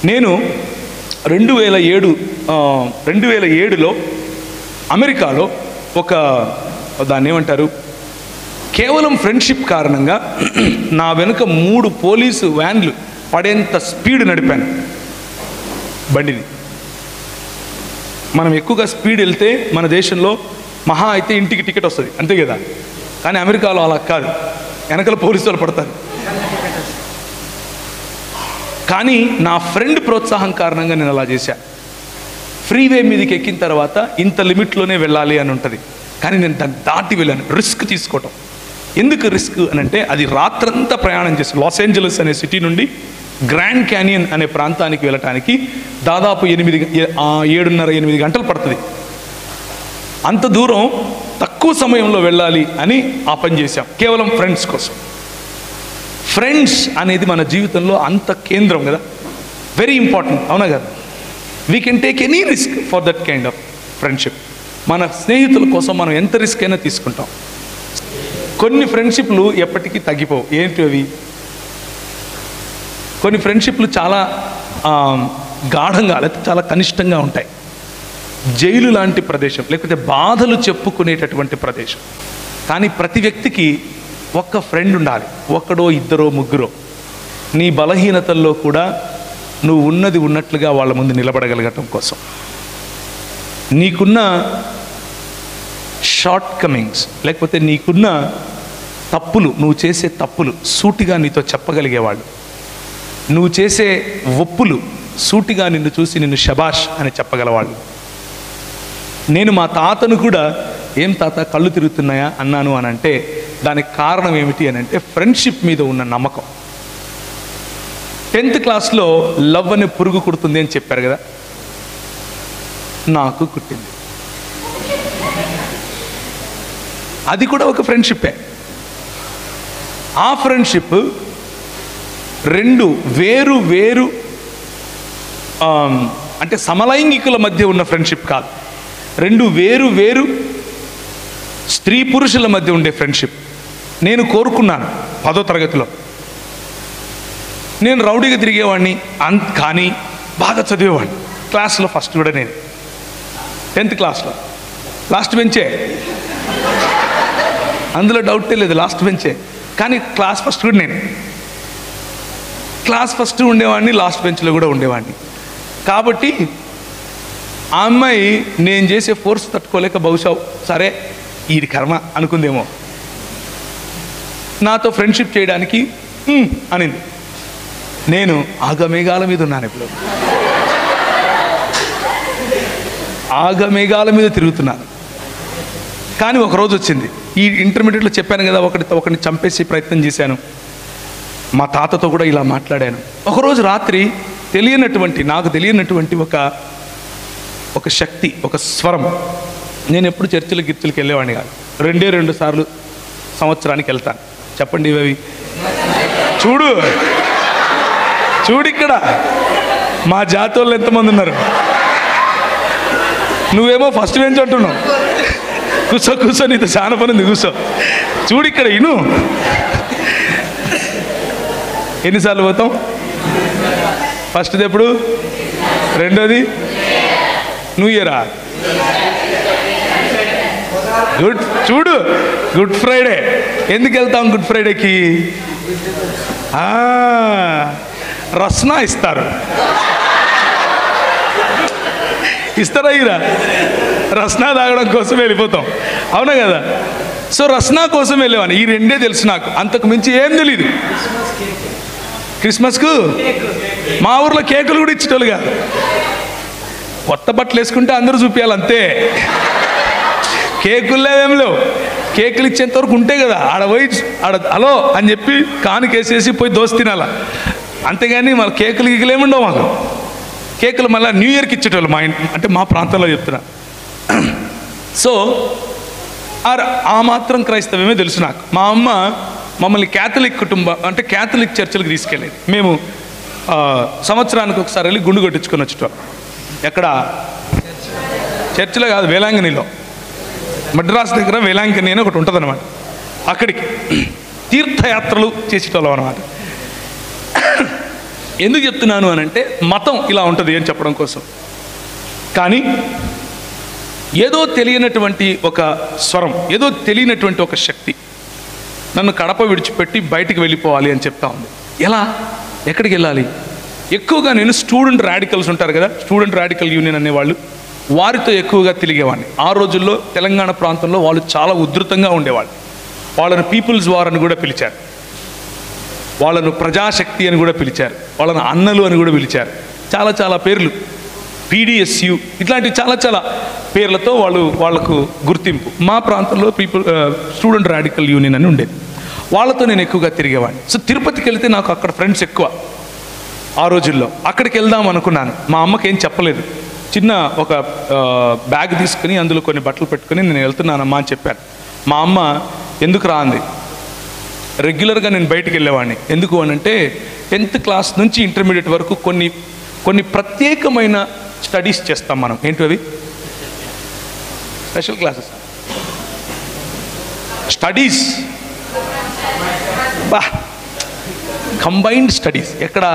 నేను 2007లో అమెరికాలో దాన్ని ఏమంటారు, కేవలం ఫ్రెండ్షిప్ కారణంగా నా వెనుక 3 పోలీసు వ్యాన్లు పడేంత స్పీడ్ నడిపాను బండిని. మనం ఎక్కువగా స్పీడ్ వెళ్తే మన దేశంలో మహా అయితే ఇంటికి టికెట్ వస్తుంది, అంతే కదా. కానీ అమెరికాలో అలా కాదు, వెనకల పోలీసు వాళ్ళు పడతారు. కానీ నా ఫ్రెండ్ ప్రోత్సాహం కారణంగా నేను అలా చేశాను. ఫ్రీవే మీదకి ఎక్కిన తర్వాత ఇంత లిమిట్లోనే వెళ్ళాలి అని ఉంటుంది, కానీ నేను దాన్ని దాటి వెళ్ళాను. రిస్క్ తీసుకోవటం. ఎందుకు రిస్క్ అని అంటే, అది రాత్రంతా ప్రయాణం చేసి లాస్ ఏంజలస్ అనే సిటీ నుండి గ్రాండ్ క్యానియన్ అనే ప్రాంతానికి వెళ్ళటానికి దాదాపు 7.5-8 గంటలు పడుతుంది. అంత దూరం తక్కువ సమయంలో వెళ్ళాలి అని ఆ పని చేశాం, కేవలం ఫ్రెండ్స్ కోసం. ఫ్రెండ్స్ అనేది మన జీవితంలో అంత కేంద్రం కదా, వెరీ ఇంపార్టెంట్, అవునా కదా. We can take any risk for that kind of friendship. మన స్నేహితుల కోసం మనం ఎంత రిస్క్ అయినా తీసుకుంటాం. కొన్ని ఫ్రెండ్షిప్లు ఎప్పటికీ తగ్గిపోవు. ఏంటి అవి? కొన్ని ఫ్రెండ్షిప్లు చాలా గాఢంగా లేకపోతే చాలా కనిష్టంగా ఉంటాయి. జైలు లాంటి ప్రదేశం, లేకపోతే బాధలు చెప్పుకునేటటువంటి ప్రదేశం. కానీ ప్రతి వ్యక్తికి ఒక్క ఫ్రెండ్ ఉండాలి, ఒక్కడో ఇద్దరో ముగ్గురో. నీ బలహీనతల్లో కూడా నువ్వు ఉన్నది ఉన్నట్లుగా వాళ్ళ ముందు నిలబడగలగటం కోసం. నీకున్న షార్ట్ కమింగ్స్ లేకపోతే నీకున్న తప్పులు, నువ్వు చేసే తప్పులు సూటిగా నీతో చెప్పగలిగేవాళ్ళు. నువ్వు చేసే ఒప్పులు సూటిగా నిన్ను చూసి నిన్ను శబాష్ అని చెప్పగలవాళ్ళు. నేను మా తాతను కూడా, ఏం తాత కళ్ళు తిరుగుతున్నాయా అన్నాను అని అంటే దానికి కారణం ఏమిటి అని అంటే ఫ్రెండ్షిప్ మీద ఉన్న నమ్మకం. 10th క్లాస్లో లవ్ అనే పురుగు కుడుతుంది అని చెప్పారు కదా, నాకు కుట్టింది. అది కూడా ఒక ఫ్రెండ్షిప్పే. ఆ ఫ్రెండ్షిప్ 2 వేరు అంటే సమలైంగికుల మధ్య ఉన్న ఫ్రెండ్షిప్ కాదు, 2 వేరు స్త్రీ పురుషుల మధ్య ఉండే ఫ్రెండ్షిప్. నేను కోరుకున్నాను 10వ తరగతిలో. నేను రౌడీగా తిరిగేవాడిని, కానీ బాగా చదివేవాడిని. క్లాస్లో ఫస్ట్ కూడా నేను 10th క్లాస్లో లాస్ట్ బెంచే, అందులో డౌటే లేదు, లాస్ట్ బెంచే. కానీ క్లాస్ ఫస్ట్ కూడా నేను. క్లాస్ ఫస్ట్ ఉండేవాడిని, లాస్ట్ బెంచ్లో కూడా ఉండేవాడిని. కాబట్టి ఆ అమ్మాయి నేను చేసే ఫోర్స్ తట్టుకోలేక బహుశా సరే ఈడి కర్మ అనుకుందేమో, నాతో ఫ్రెండ్షిప్ చేయడానికి అనింది. నేను ఆగమేఘాల మీద ఉన్నాను, ఇప్పుడు ఆగమేఘాల మీద తిరుగుతున్నాను. కానీ ఒకరోజు వచ్చింది, ఈ ఇంటర్మీడియట్లో చెప్పాను కదా, ఒకరిని చంపేసి ప్రయత్నం చేశాను. మా తాతతో కూడా ఇలా మాట్లాడాను. ఒకరోజు రాత్రి నాకు తెలియనటువంటి ఒక శక్తి, ఒక స్వరం. నేను ఎప్పుడు చర్చిలకి వెళ్ళేవాడిని కాదు, 2 సార్లు సంవత్సరానికి వెళ్తాను. చెప్పండి ఇవి. చూడు ఇక్కడ మా జాతి వాళ్ళు ఎంతమంది ఉన్నారు. నువ్వేమో ఫస్ట్ బెంచ్ అంటున్నావు. కూర్చో, నీతో చాలా పని ఉంది, కూర్చో. చూడు ఇక్కడ ఇను. ఎన్నిసార్లు పోతాం? ఫస్ట్ది ఎప్పుడు? రెండోది న్యూ ఇయరా? Good Friday. ఎందుకు వెళ్తాం గుడ్ ఫ్రైడేకి? రస్నా ఇస్తారా ఇరా? రస్నా తాగడం కోసం వెళ్ళిపోతాం, అవునా కదా. సో రస్నా కోసం వెళ్ళేవాడిని. ఈ 2 తెలుసు నాకు, అంతకు మించి ఏం తెలీదు. క్రిస్మస్కు మా ఊర్లో కేకులు కూడా ఇచ్చేటోళ్ళు కాదు. కొత్త బట్టలు వేసుకుంటే అందరూ చూపించాలి, అంతే. కేకులు ఏం లేవు. కేకులు ఇచ్చేంత వరకు ఉంటే కదా, హలో అని చెప్పి కానుకేసేసి పోయి దోశ తినాలా, అంతేగాని మళ్ళీ కేకులు గీకులేముండవు మాకు. కేకులు మళ్ళీ న్యూ ఇయర్కి ఇచ్చేటోళ్ళు మా ఇంటి, అంటే మా ప్రాంతంలో చెప్తున్నా. సో ఆ మాత్రం క్రైస్తవమే తెలుసు నాకు. మా అమ్మ మమ్మల్ని క్యాథలిక్ కుటుంబం, అంటే క్యాథలిక్ చర్చిలకు తీసుకెళ్ళేది. మేము సంవత్సరానికి ఒకసారి వెళ్ళి గుండు కొట్టించుకొని వచ్చేటోళ్ళం. ఎక్కడ? చర్చిలో కాదు, వేలాంగణిలో. మద్రాసు దగ్గర వేలాంగణి అని ఒకటి ఉంటుంది అనమాట. అక్కడికి తీర్థయాత్రలు చేసేటోళ్ళం అనమాట. ఎందుకు చెప్తున్నాను అని అంటే మతం ఇలా ఉంటుంది అని చెప్పడం కోసం. కానీ ఏదో తెలియనటువంటి ఒక స్వరం, ఏదో తెలియనటువంటి ఒక శక్తి నన్ను కడప విడిచిపెట్టి బయటికి వెళ్ళిపోవాలి అని చెప్తా ఉంది. ఎలా, ఎక్కడికి వెళ్ళాలి? ఎక్కువగా నేను స్టూడెంట్ రాడికల్స్ ఉంటారు కదా, స్టూడెంట్ రాడికల్ యూనియన్ అనేవాళ్ళు, వారితో ఎక్కువగా తిరిగేవాడిని. ఆ రోజుల్లో తెలంగాణ ప్రాంతంలో వాళ్ళు చాలా ఉధృతంగా ఉండేవాళ్ళు. వాళ్ళను పీపుల్స్ వార్ అని కూడా పిలిచారు, వాళ్ళను ప్రజాశక్తి అని కూడా పిలిచారు, వాళ్ళను అన్నలు అని కూడా పిలిచారు. చాలా చాలా పేర్లు, PDSU ఇట్లాంటి చాలా చాలా పేర్లతో వాళ్ళకు గుర్తింపు. మా ప్రాంతంలో స్టూడెంట్ రాడికల్ యూనియన్ అని ఉండేది. వాళ్ళతో నేను ఎక్కువగా తిరిగేవాడిని. సో తిరుపతికి వెళ్తే నాకు అక్కడ ఫ్రెండ్స్ ఎక్కువ. ఆ రోజుల్లో అక్కడికి వెళ్దాం అనుకున్నాను. మా అమ్మకి ఏం చెప్పలేదు. చిన్న ఒక బ్యాగ్ తీసుకుని అందులో కొన్ని బట్టలు పెట్టుకుని నేను వెళ్తున్నానమ్మా అని చెప్పాను. మా అమ్మ ఎందుకు రా అంది. రెగ్యులర్గా నేను బయటికి వెళ్ళేవాడిని. ఎందుకు అని అంటే 10th క్లాస్ నుంచి ఇంటర్మీడియట్ వరకు కొన్ని ప్రత్యేకమైన స్టడీస్ చేస్తాం మనం. ఏంటి అవి? Special classes, studies, combined studies. ఎక్కడ?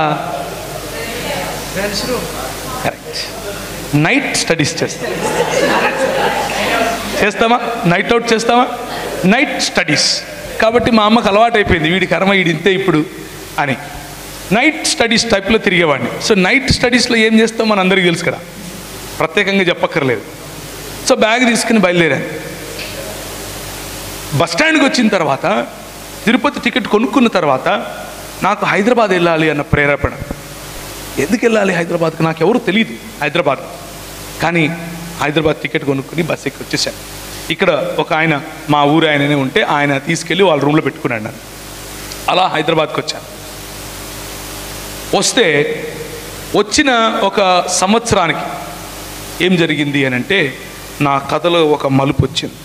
కరెక్ట్. నైట్ స్టడీస్ చేస్తామా? నైట్ అవుట్ చేస్తామా? Night studies. కాబట్టి మా అమ్మకు అలవాటు అయిపోయింది, వీడి కర్మ వీడి ఇంతే ఇప్పుడు అని. నైట్ స్టడీస్ టైప్లో తిరిగేవాడిని. సో నైట్ స్టడీస్లో ఏం చేస్తాం మన అందరికీ తెలుసు కదా, ప్రత్యేకంగా చెప్పక్కర్లేదు. సో బ్యాగ్ తీసుకుని బయలుదేరాను. బస్టాండ్కి వచ్చిన తర్వాత తిరుపతి టికెట్ కొనుక్కున్న తర్వాత నాకు హైదరాబాద్ వెళ్ళాలి అన్న ప్రేరేపణ. ఎందుకు వెళ్ళాలి హైదరాబాద్కి? నాకు ఎవరు తెలియదు హైదరాబాద్. కానీ హైదరాబాద్ టికెట్ కొనుక్కుని బస్ ఎక్కి వచ్చేసాను. ఇక్కడ ఒక ఆయన, మా ఊరు ఆయననే ఉంటే, ఆయన తీసుకెళ్ళి వాళ్ళ రూమ్లో పెట్టుకున్నాడు నన్ను. అలా హైదరాబాద్కి వచ్చాను. వస్తే వచ్చిన ఒక సంవత్సరానికి ఏం జరిగింది అని అంటే, నా కథలో ఒక మలుపు వచ్చింది.